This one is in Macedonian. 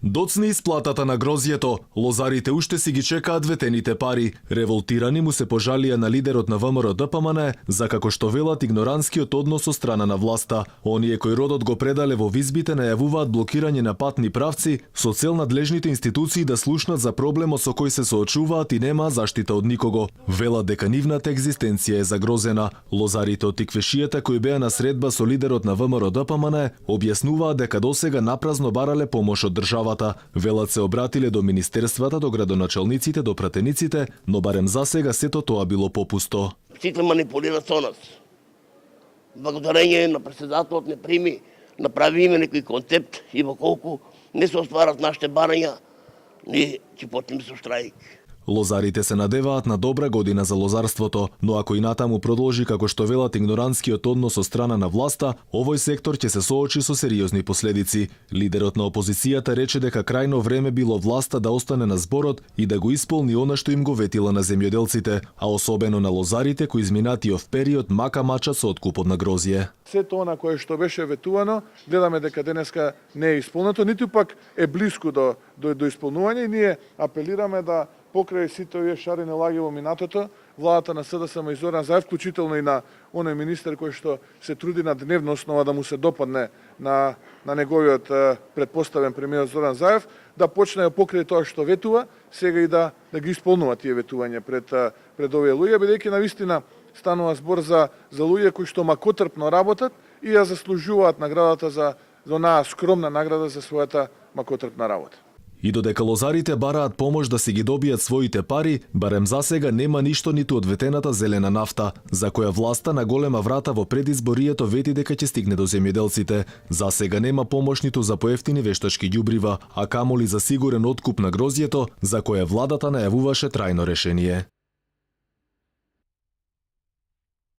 Доцни исплатата на грозјето, лозарите уште си ги чекаат ветените пари. Револтирани му се пожалија на лидерот на ВМРО ДПМН за како што велат игноранскиот однос од страна на власта. Оние кои родот го предале во визбите најавуваат блокирање на патни правци со цел надлежните институции да слушнат за проблемот со кој се соочуваат и нема заштита од никого. Велат дека нивната екзистенција е загрозена. Лозарите од Тиквешијата кои беа на средба со лидерот на ВМРО ДПМН објаснуваат дека досега напразно барале помош од државата. Велат се обратиле до министерствата, до градоначалниците, до пратениците, но барем за сега сето тоа било попусто. Сите манипулираат со нас. Благодарение на председателот не прими, направи име некој концепт и во колку не се остварат нашите барања, ние ќе почнеме со штрајк. Лозарите се надеваат на добра година за лозарството, но ако и натаму продолжи како што велат игноранскиот однос од страна на власта, овој сектор ќе се соочи со сериозни последици. Лидерот на опозицијата рече дека крајно време било власта да остане на зборот и да го исполни она што им го ветила на земјоделците, а особено на лозарите кои изминатиот период мака мачат со откупот на грозје. Сето она кое што беше ветувано, гледаме дека денеска не е исполнето, ниту пак е блиску до исполнување и ние апелираме да покрај сите овие шарени лаги во минатото, владата на СДСМ и Зоран Заев, вклучително и на оној министер кој што се труди на дневна основа да му се допадне на неговиот предпоставен премиер Зоран Заев, да почне покрај тоа што ветува, сега и да ги исполнува тие ветувања пред овие луѓе, бидејќи навистина станува збор за луѓе кои што макотрпно работат и ја заслужуваат наградата за онаа скромна награда за својата макотрпна работа. И додека лозарите бараат помош да си ги добијат своите пари, барем за сега нема ништо ниту од ветената зелена нафта, за која власта на голема врата во предизборието вети дека ќе стигне до земјоделците. За сега нема помош ниту за поевтини вештачки ѓубрива, а камоли за сигурен откуп на грозјето, за кое владата најавуваше трајно решение.